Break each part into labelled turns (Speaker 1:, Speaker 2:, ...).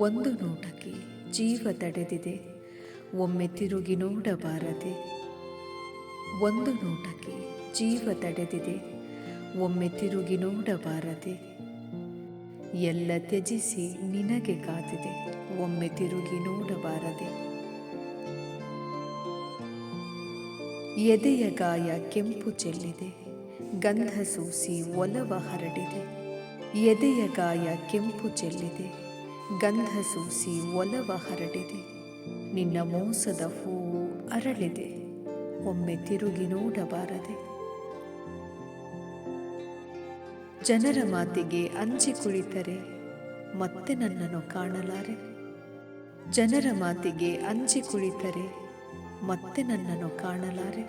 Speaker 1: ಒಂದು ನೋಟಕ್ಕೆ ಜೀವ ತಡೆದಿದೆ, ಒಮ್ಮೆ ತಿರುಗಿ ನೋಡಬಾರದೆ. ಒಂದು ನೋಟಕ್ಕೆ ಜೀವ ತಡೆದಿದೆ, ಒಮ್ಮೆ ತಿರುಗಿ ನೋಡಬಾರದೆ. ಎಲ್ಲ ತ್ಯಜಿಸಿ ನಿನಗೆ ಕಾದಿದೆ, ಒಮ್ಮೆ ತಿರುಗಿ ನೋಡಬಾರದೆ. ಎದೆಯ ಗಾಯ ಕೆಂಪು ಚೆಲ್ಲಿದೆ, ಗಂಧ ಸೂಸಿ ಒಲವ ಹರಡಿದೆ. ಎದೆಯ ಗಾಯ ಕೆಂಪು ಚೆಲ್ಲಿದೆ, ಗಂಧ ಸೂಸಿ ಒಲವ ಹರಡಿದೆ. ನಿನ್ನ ಮೋಸದ ಹೂವು ಅರಳಿದೆ, ಒಮ್ಮೆ ತಿರುಗಿ ನೋಡಬಾರದೆ. ಜನರ ಮಾತಿಗೆ ಅಂಜಿ ಕುಳಿತರೆ ಮತ್ತೆ ನನ್ನನ್ನು ಕಾಣಲಾರೆ. ಜನರ ಮಾತಿಗೆ ಅಂಜಿ ಕುಳಿತರೆ ಮತ್ತೆ ನನ್ನನ್ನು ಕಾಣಲಾರೆ.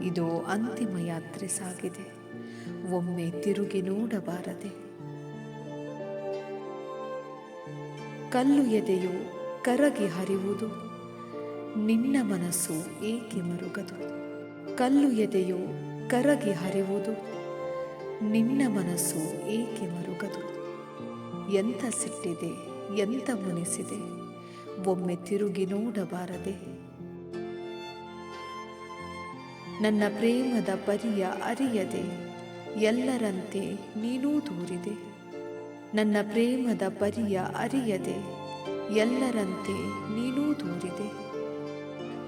Speaker 1: ಇದು ಅಂತಿಮ ಯಾತ್ರೆ ಸಾಗಿದೆ, ಒಮ್ಮೆ ತಿರುಗಿ ನೋಡಬಾರದೆ. ಕಲ್ಲು ಎದೆಯು ಕರಗಿ ಹರಿಯುವುದು, ನಿನ್ನ ಮನಸ್ಸು ಏಕೆ ಮರುಗದು. ಕಲ್ಲು ಎದೆಯು ಕರಗಿ ಹರಿಯುವುದು, ನಿನ್ನ ಮನಸ್ಸು ಏಕೆ ಮರುಗದು. ಎಂಥ ಸಿಟ್ಟಿದೆ, ಎಂಥ ಮುನಿಸಿದೆ, ಒಮ್ಮೆ ತಿರುಗಿ ನೋಡಬಾರದೆ. ನನ್ನ ಪ್ರೇಮದ ಪರಿಯ ಅರಿಯದೆ ಎಲ್ಲರಂತೆ ನೀನೂ ದೂರಿದೆ. ನನ್ನ ಪ್ರೇಮದ ಪರಿಯ ಅರಿಯದೆ ಎಲ್ಲರಂತೆ ನೀನೂ ದೂರಿದೆ.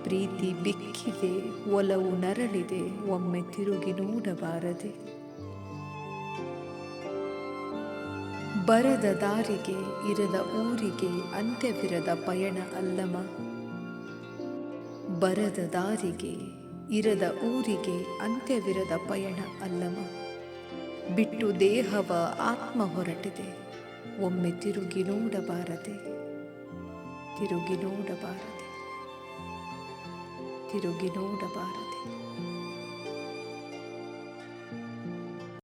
Speaker 1: ಪ್ರೀತಿ ಬಿಕ್ಕಿದೆ, ಒಲವು ನರಳಿದೆ, ಒಮ್ಮೆ ತಿರುಗಿ ನೋಡಬಾರದೆ. ಬರದ ದಾರಿಗೆ ಇರದ ಊರಿಗೆ ಅಂತ್ಯವಿರದ ಪಯಣ ಅಲ್ಲಮ. ಬರದ ದಾರಿಗೆ ಇರದ ಊರಿಗೆ ಅಂತ್ಯವಿರದ ಪಯಣ ಅಲ್ಲಮ. ಬಿಟ್ಟು ದೇಹವ ಆತ್ಮ ಹೊರಟಿದೆ, ಒಮ್ಮೆ ತಿರುಗಿ ನೋಡಬಾರದೆ. ತಿರುಗಿ ನೋಡಬಾರದೆ, ತಿರುಗಿ ನೋಡಬಾರದೆ.